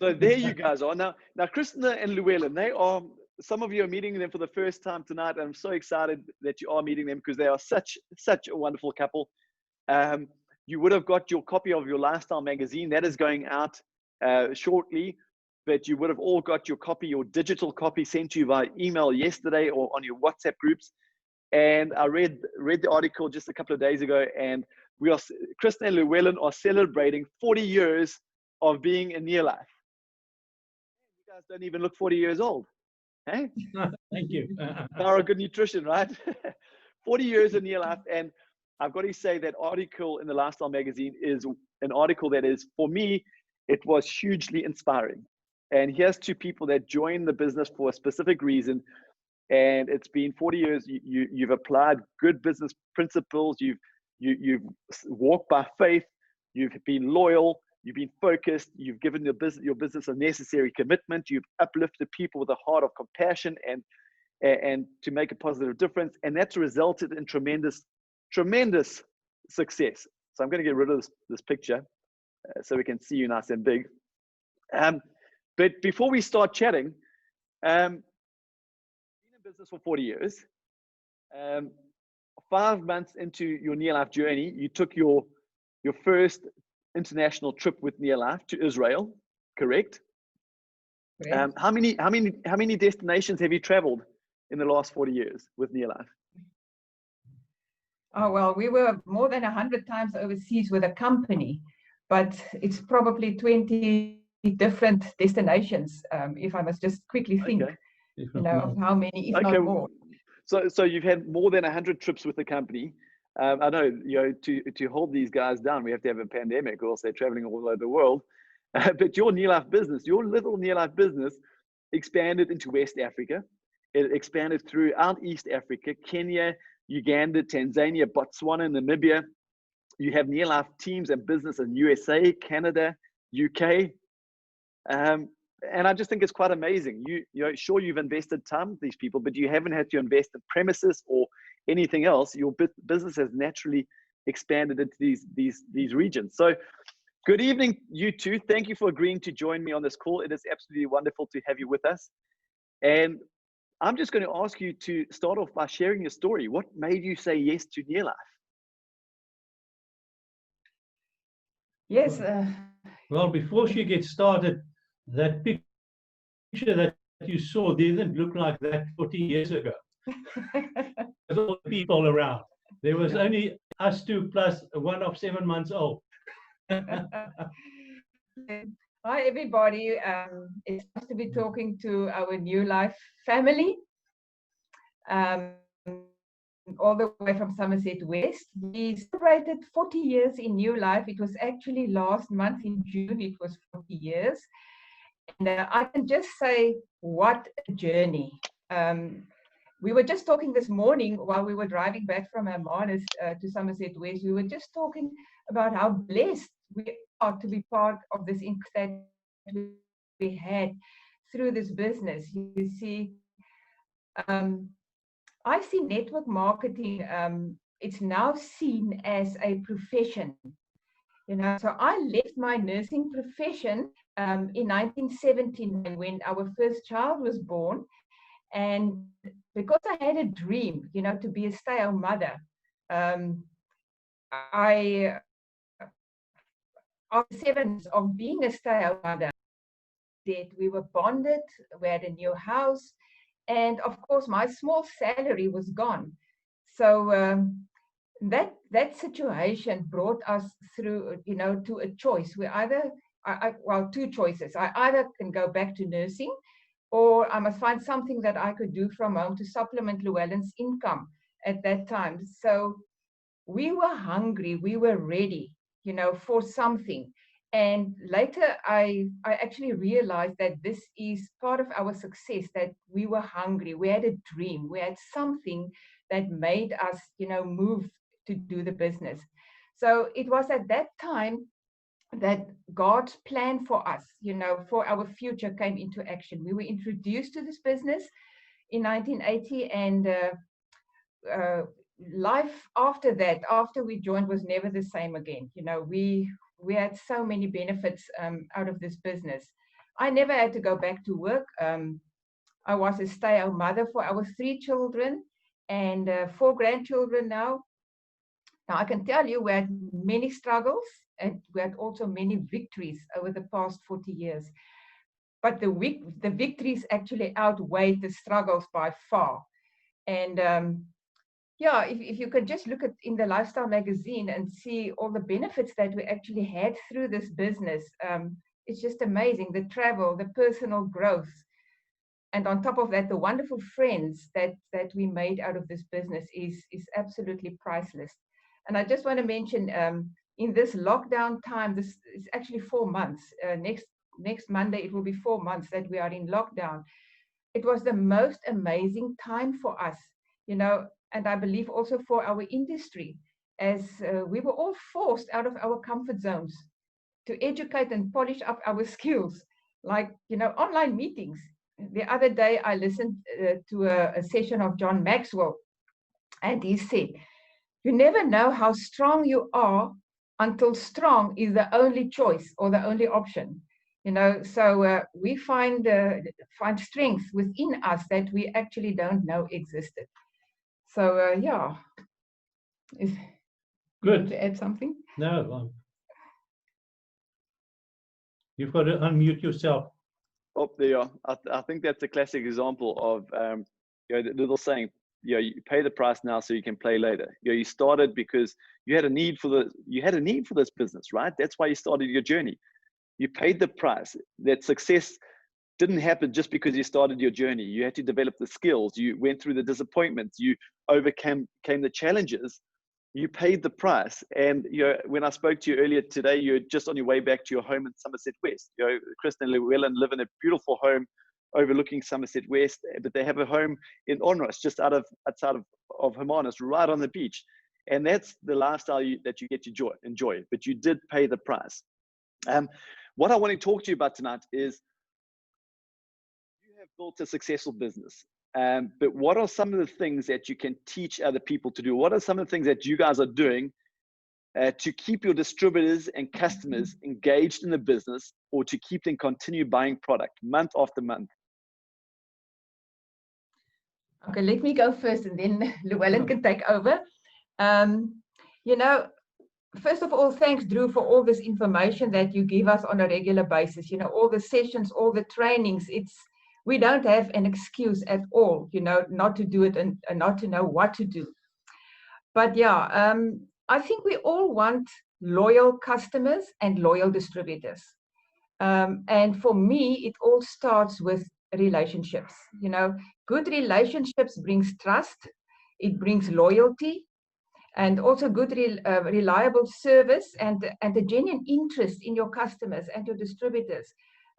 So there you guys are. Now, Chrisna and Llewellyn, they are, some of you are meeting them for the first time tonight. I'm so excited that you are meeting them because they are such a wonderful couple. You would have got your copy of your lifestyle magazine that is going out shortly, but you would have all got your copy, your digital copy sent to you by email yesterday or on your WhatsApp groups. And I read the article just a couple of days ago, and Chrisna and Llewellyn are celebrating 40 years of being in NeoLife. You guys don't even look 40 years old. Hey? Thank you. Power of good nutrition, right? 40 years in NeoLife. And I've got to say that article in the Lifestyle magazine is an article that is, for me, it was hugely inspiring. And here's two people that joined the business for a specific reason. And it's been 40 years. You've applied good business principles. You've walked by faith. You've been loyal. You've been focused. You've given your business a necessary commitment. You've uplifted people with a heart of compassion and to make a positive difference. And that's resulted in tremendous success. So I'm going to get rid of this picture so we can see you nice and big. But before we start chatting, been in business for 40 years. 5 months into your NeoLife journey, you took your first international trip with NeoLife to Israel, correct? Correct. How many destinations have you traveled in the last 40 years with NeoLife? Oh, well, we were more than 100 times overseas with a company, but it's probably 20 different destinations, if I must just quickly think, Okay. of how many, if not more. So you've had more than 100 trips with the company. I know, to hold these guys down, we have to have a pandemic, or else they're traveling all over the world. But your NeoLife business, your little NeoLife business, expanded into West Africa. It expanded throughout East Africa, Kenya, Uganda, Tanzania, Botswana, Namibia. You have NeoLife teams and business in USA, Canada, UK. And I just think it's quite amazing. Sure, you've invested time with these people, but you haven't had to invest in premises or anything else. Your business has naturally expanded into these regions. So good evening, you two. Thank you for agreeing to join me on this call. It is absolutely wonderful to have you with us. And I'm just going to ask you to start off by sharing your story. What made you say yes to NeoLife? Yes. Well, before she gets started, that picture that you saw didn't look like that 40 years ago. There's all the people around. There was only us two plus one of 7 months old. Hi, everybody. It's nice to be talking to our NeoLife family, all the way from Somerset West. We celebrated 40 years in NeoLife. It was actually last month in June, it was 40 years. And I can just say, what a journey. We were just talking this morning while we were driving back from Hermanus to Somerset West. We were just talking about how blessed we are to be part of this impact that we had through this business. You see, I see network marketing, it's now seen as a profession. So I left my nursing profession in 1979 when our first child was born. And because I had a dream, to be a stay-at-home mother, after 7 years of being a stay-at-home mother, we were bonded, we had a new house, and of course my small salary was gone. So that situation brought us through, to a choice. We either, well, two choices. I either can go back to nursing, or I must find something that I could do from home to supplement Llewellyn's income at that time. So we were hungry, we were ready, for something. And later I actually realized that this is part of our success, that we were hungry, we had a dream, we had something that made us, move to do the business. So it was at that time that God's plan for us, for our future came into action. We were introduced to this business in 1980, and life after that, after we joined, was never the same again. We had so many benefits out of this business. I never had to go back to work. I was a stay-at-home mother for our 3 children and 4 grandchildren now. Now, I can tell you we had many struggles and we had also many victories over the past 40 years. But the victories actually outweighed the struggles by far. And yeah, if you could just look at in the Lifestyle magazine and see all the benefits that we actually had through this business, it's just amazing. The travel, the personal growth, and on top of that, the wonderful friends that we made out of this business is absolutely priceless. And I just want to mention, in this lockdown time, this is actually 4 months. Next Monday, it will be 4 months that we are in lockdown. It was the most amazing time for us, you know, and I believe also for our industry, as we were all forced out of our comfort zones to educate and polish up our skills, like, you know, online meetings. The other day, I listened to a session of John Maxwell, and he said, you never know how strong you are until strong is the only choice or the only option. You know, so we find strength within us that we actually don't know existed. So yeah, Good. To add something? No, you've got to unmute yourself. Oh, there you are. I think that's a classic example of you know, the little saying, you know, you pay the price now so you can play later. You know, you started because you had a need for this business, right? That's why you started your journey. You paid the price. That success didn't happen just because you started your journey. You had to develop the skills. You went through the disappointments. You overcame the challenges. You paid the price. And you know, when I spoke to you earlier today, you're just on your way back to your home in Somerset West. You know, Chrisna and Llewellyn live in a beautiful home overlooking Somerset West, but they have a home in Onrus, just outside of Hermanus, right on the beach. And that's the lifestyle that you get to enjoy. But you did pay the price. What I want to talk to you about tonight is you have built a successful business, but what are some of the things that you can teach other people to do? What are some of the things that you guys are doing to keep your distributors and customers engaged in the business, or to keep them continue buying product month after month? Okay, let me go first and then Llewellyn can take over. You know, first of all, thanks, Drew, for all this information that you give us on a regular basis. You know, all the sessions, all the trainings, we don't have an excuse at all, you know, not to do it and not to know what to do. But yeah, I think we all want loyal customers and loyal distributors. And for me, it all starts with relationships. You know, good relationships brings trust, it brings loyalty, and also good, reliable service and a genuine interest in your customers and your distributors,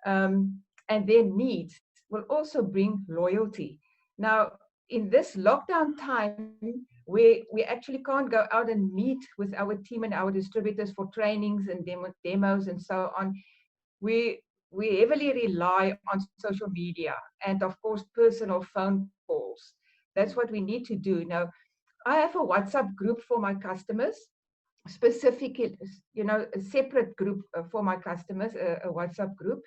and their needs will also bring loyalty. Now, in this lockdown time, we actually can't go out and meet with our team and our distributors for trainings and demos and so on. We heavily rely on social media and, of course, personal phone calls. That's what we need to do. Now, I have a WhatsApp group for my customers, specifically, you know, a separate group for my customers, a WhatsApp group,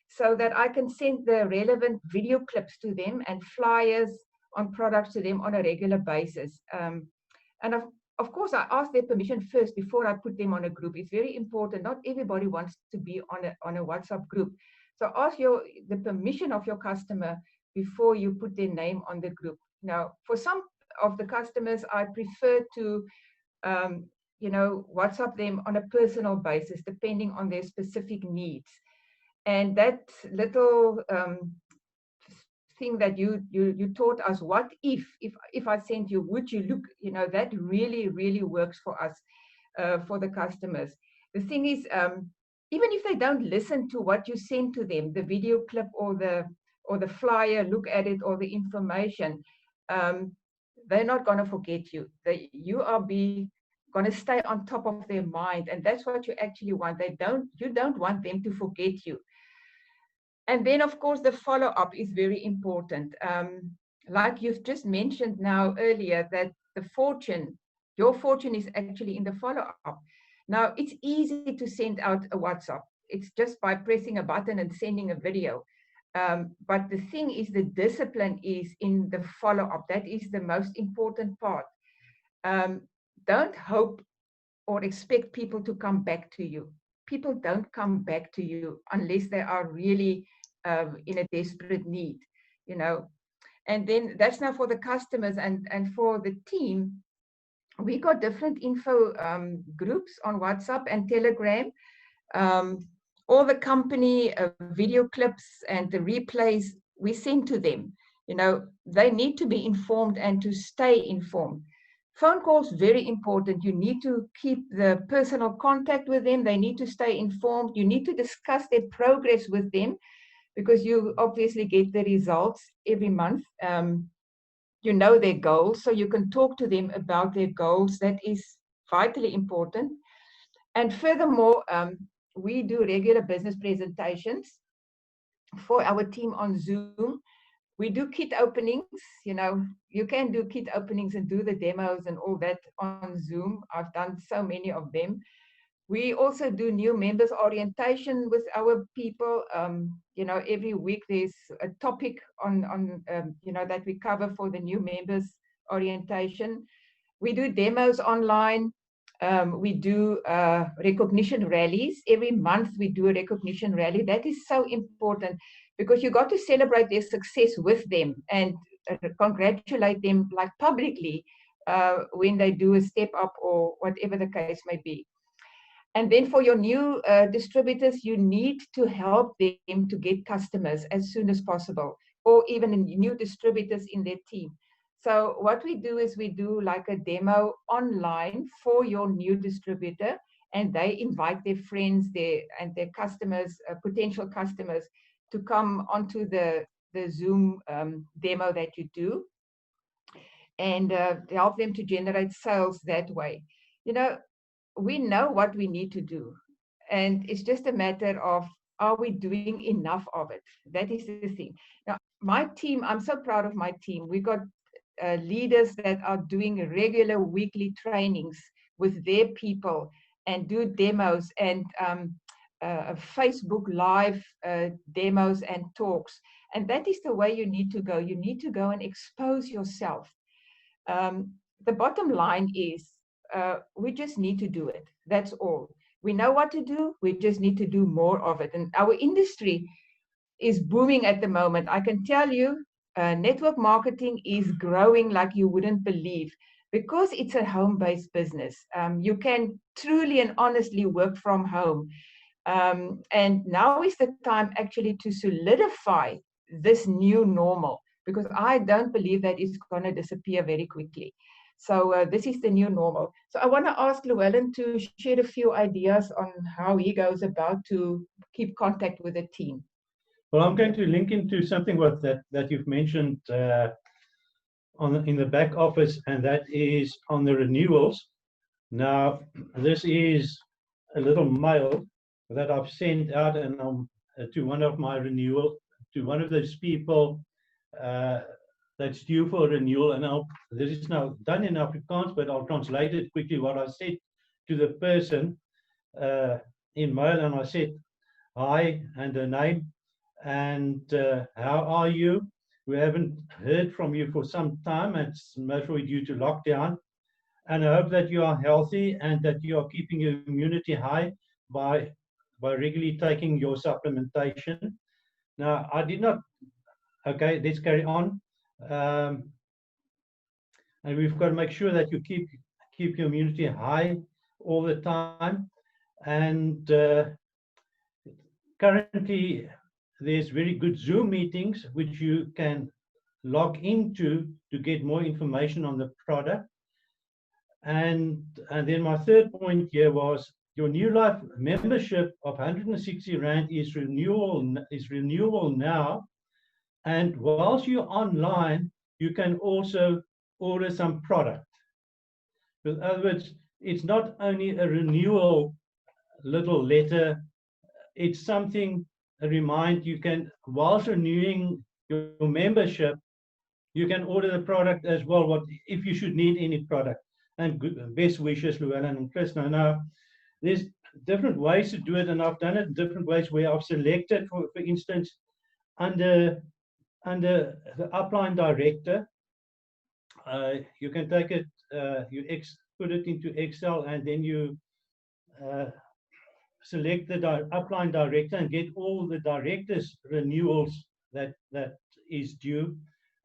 so that I can send the relevant video clips to them and flyers on products to them on a regular basis. And of course, I ask their permission first before I put them on a group. It's very important. Not everybody wants to be on a WhatsApp group. So ask the permission of your customer before you put their name on the group. Now, for some of the customers, I prefer to, you know, WhatsApp them on a personal basis, depending on their specific needs. And that little thing that you taught us, what if I sent you, would you look, you know, that really works for us, for the customers. The thing is, even if they don't listen to what you send to them, the video clip or the flyer, look at it, or the information, they're not going to forget you. You are going to stay on top of their mind, and that's what you actually want. You don't want them to forget you. And then, of course, the follow-up is very important. Like you've just mentioned now earlier, that your fortune is actually in the follow-up. Now, it's easy to send out a WhatsApp. it's just by pressing a button and sending a video. But the thing is, the discipline is in the follow-up. That is the most important part. Don't hope or expect people to come back to you. People don't come back to you unless they are really in a desperate need, you know. And then that's now for the customers, and for the team. We got different info groups on WhatsApp and Telegram. All the company video clips and the replays we send to them. You know, they need to be informed and to stay informed. Phone calls, very important. You need to keep the personal contact with them. They need to stay informed. You need to discuss their progress with them, because you obviously get the results every month. You know their goals, so you can talk to them about their goals. That is vitally important. And furthermore, we do regular business presentations for our team on Zoom. We do kit openings. You know, you can do kit openings and do the demos and all that on Zoom. I've done so many of them. We also do new members orientation with our people. You know, every week there's a topic on you know, that we cover for the new members orientation. We do demos online. We do recognition rallies. Every month we do a recognition rally. That is so important, because you got to celebrate their success with them and congratulate them, like, publicly when they do a step up or whatever the case may be. And then for your new distributors, you need to help them to get customers as soon as possible, or even new distributors in their team. So what we do is we do like a demo online for your new distributor, and they invite their friends and their customers, potential customers, to come onto the Zoom demo that you do, and to help them to generate sales that way. You know, we know what we need to do, and it's just a matter of, are we doing enough of it? That is the thing. Now, my team, I'm so proud of my team. We got leaders that are doing regular weekly trainings with their people and do demos and Facebook Live demos and talks. And that is the way you need to go. You need to go and expose yourself. The bottom line is, we just need to do it. That's all. We know what to do. We just need to do more of it. And our industry is booming at the moment. I can tell you, network marketing is growing like you wouldn't believe, because it's a home-based business. You can truly and honestly work from home. And now is the time actually to solidify this new normal, because I don't believe that it's going to disappear very quickly. So this is the new normal. So I want to ask Llewellyn to share a few ideas on how he goes about to keep contact with the team. Well, I'm going to link into something that you've mentioned in the back office, and that is on the renewals. Now, this is a little mail that I've sent out and to one of my renewal, to one of those people that's due for renewal. And this is now done in Afrikaans, but I'll translate it quickly. What I said to the person in mail, and I said, hi, and her name, and how are you? We haven't heard from you for some time. It's mostly due to lockdown. And I hope that you are healthy and that you are keeping your immunity high by regularly taking your supplementation. Now, I did not, okay, let's carry on. And we've got to make sure that you keep your immunity high all the time. And currently, there's very good Zoom meetings which you can log into to get more information on the product. And then my third point here was your NeoLife membership of 160 Rand is renewable now. And whilst you're online, you can also order some product. In other words, it's not only a renewal little letter, it's something, a remind you can, whilst renewing your membership, you can order the product as well, if you should need any product. And good, best wishes, Llewellyn and Chrisna. Now, there's different ways to do it, and I've done it in different ways where I've selected, for instance, under the upline director, you can take it, put it into Excel, and then you select the upline director and get all the directors' renewals that is due,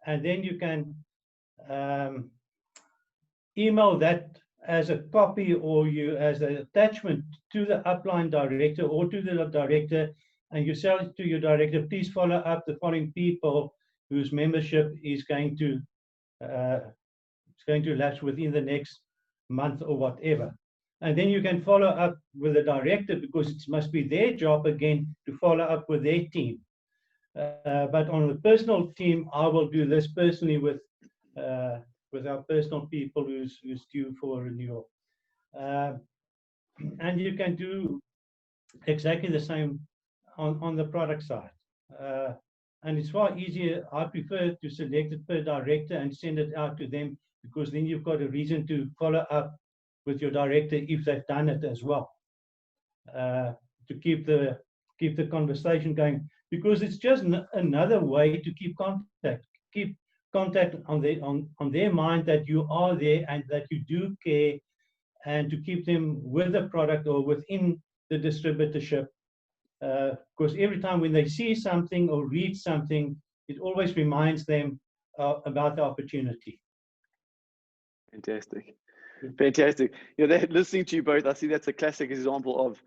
and then you can email that as a copy or you as an attachment to the upline director or to the director, and you tell it to your director, please follow up the following people whose membership is going to lapse within the next month or whatever. And then you can follow up with the director, because it must be their job again to follow up with their team. But on the personal team, I will do this personally with our personal people who's due for renewal. And you can do exactly the same on the product side. And it's far easier. I prefer to select it per director and send it out to them, because then you've got a reason to follow up with your director if they've done it as well, to keep the conversation going, because it's just another way to keep contact on their mind that you are there and that you do care, and to keep them with the product or within the distributorship. Because every time when they see something or read something, it always reminds them about the opportunity. Fantastic. Fantastic. You know, listening to you both, I see that's a classic example of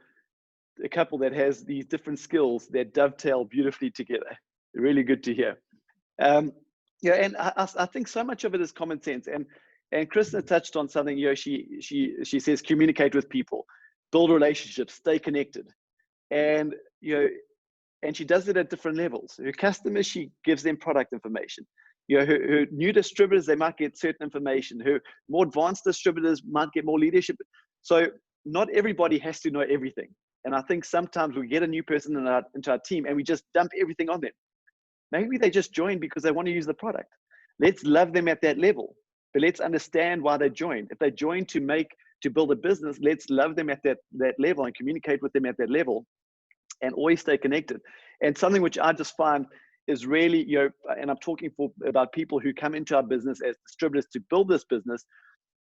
a couple that has these different skills that dovetail beautifully together. Really good to hear. Yeah, and I think so much of it is common sense. And Chrisna touched on something. You know, she says communicate with people, build relationships, stay connected, and you know, and she does it at different levels. Her customers, she gives them product information. You know, her new distributors, they might get certain information. Her more advanced distributors might get more leadership. So not everybody has to know everything. And I think sometimes we get a new person into our team and we just dump everything on them. Maybe they just joined because they want to use the product. Let's love them at that level, but let's understand why they joined. If they joined to build a business, let's love them at that level and communicate with them at that level, and always stay connected. And something which I just find is really, you know, and I'm talking about people who come into our business as distributors to build this business,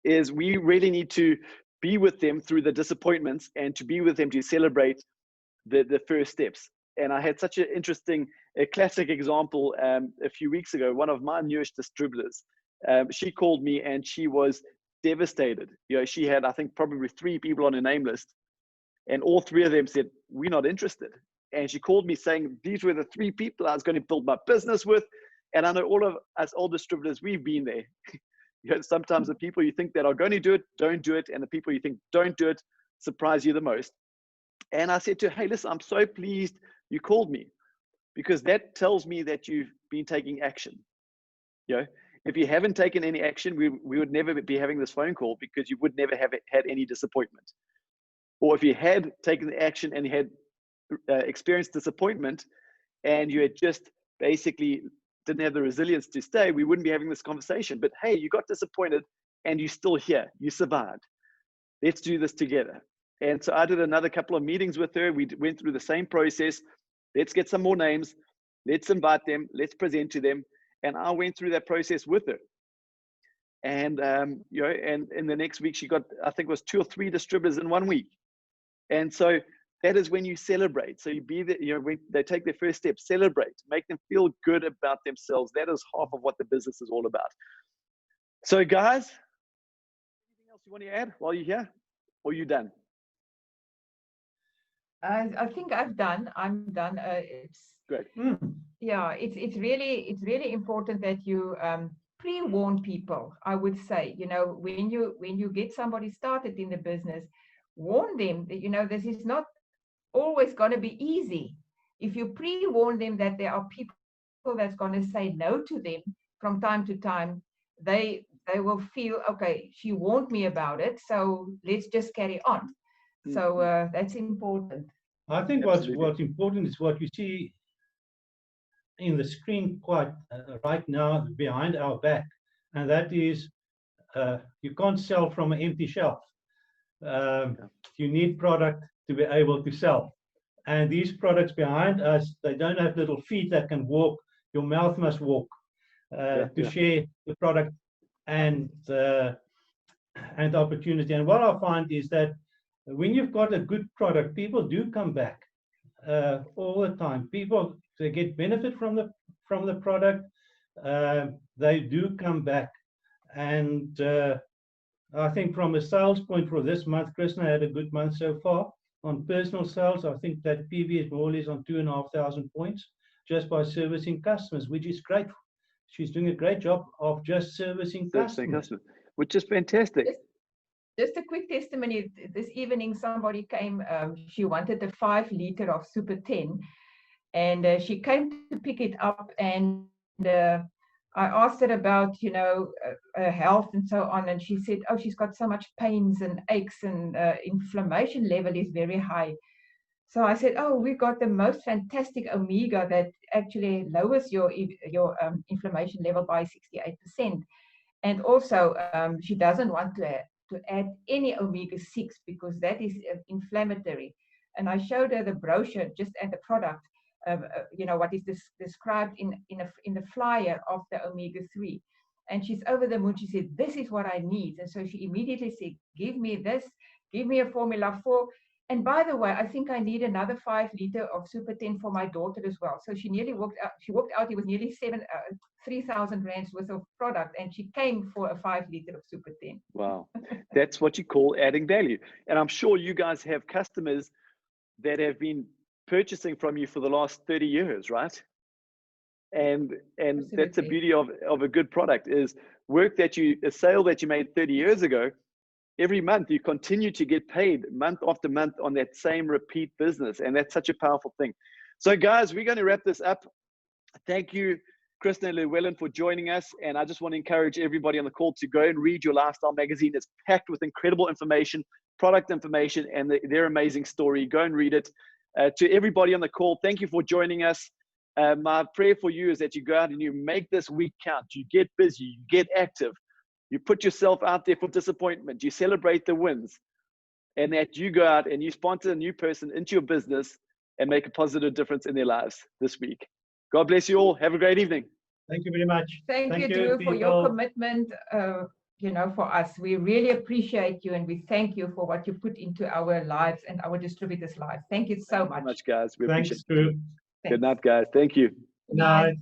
is we really need to be with them through the disappointments and to be with them to celebrate the first steps. And I had such an interesting, a classic example a few weeks ago. One of my newest distributors, she called me and she was devastated. You know, she had, I think, probably 3 people on her name list, and all 3 of them said, we're not interested. And she called me saying, these were the 3 people I was going to build my business with. And I know all of us old distributors, we've been there. You know, sometimes the people you think that are going to do it, don't do it. And the people you think don't do it surprise you the most. And I said to her, hey, listen, I'm so pleased you called me, because that tells me that you've been taking action. You know, if you haven't taken any action, we would never be having this phone call, because you would never have had any disappointment. Or if you had taken the action and you had experienced disappointment and you had just basically didn't have the resilience to stay, we wouldn't be having this conversation. But hey, you got disappointed and you're still here, you survived. Let's do this together. And so I did another couple of meetings with her. We went through the same process. Let's get some more names, let's invite them, let's present to them. And I went through that process with her. And you know, and in the next week she got, I think it was 2 or 3 distributors in 1 week. And so that is when you celebrate. So you be there, you know, when they take their first step, celebrate, make them feel good about themselves. That is half of what the business is all about. So guys, anything else you want to add while you're here, or are you done? I think I'm done. It's Great. Yeah, it's really important that you pre-warn people. I would say, you know, when you get somebody started in the business, warn them that, you know, this is not always going to be easy. If you pre-warn them that there are people that's going to say no to them from time to time, they will feel, okay, she warned me about it, so let's just carry on. So that's important. I think what's important is what you see in the screen quite right now behind our back, and that is you can't sell from an empty shelf. You need product, to be able to sell. And these products behind us, they don't have little feet that can walk. Your mouth must walk to share the product and opportunity. And what I find is that when you've got a good product, people do come back all the time. People, they get benefit from the product. They do come back. And I think from a sales point for this month, Chrisna had a good month so far. On personal sales, I think that PV is more or less on 2,500 points just by servicing customers, which is great. She's doing a great job of just servicing customers, which is fantastic. Just a quick testimony. This evening, somebody came. She wanted a 5 liter of Super 10, and she came to pick it up. And I asked her about, her health and so on, and she said, "Oh, she's got so much pains and aches, and inflammation level is very high." So I said, "Oh, we've got the most fantastic omega that actually lowers your inflammation level by 68%, and also she doesn't want to add any omega-6 because that is inflammatory." And I showed her the brochure just at the product. What is described in the flyer of the omega-3, and she's over the moon. She said, "This is what I need." And so she immediately said, "Give me this, give me a Formula 4. And by the way, I think I need another 5 liter of Super 10 for my daughter as well." So she nearly walked out. She walked out. It was nearly 3,000 rands worth of product, and she came for a 5 liter of Super 10. Wow, that's what you call adding value. And I'm sure you guys have customers that have been purchasing from you for the last 30 years, right? And Absolutely. That's the beauty of a good product, is a sale that you made 30 years ago. Every month you continue to get paid month after month on that same repeat business. And that's such a powerful thing. So guys, we're going to wrap this up. Thank you, Chrisna and Llewellyn, for joining us. And I just want to encourage everybody on the call to go and read your lifestyle magazine. It's packed with incredible information, product information, and their amazing story. Go and read it. To everybody on the call, thank you for joining us. My prayer for you is that you go out and you make this week count. You get busy, you get active, you put yourself out there for disappointment, you celebrate the wins, and that you go out and you sponsor a new person into your business and make a positive difference in their lives this week. God bless you all. Have a great evening. Thank you very much. Thank you, Drew, for your commitment. For us, we really appreciate you, and we thank you for what you put into our lives and our distributors' lives. Thank you so much. Thanks, guys. We Thanks, appreciate it. Drew. Good night, guys. Thank you. Good night.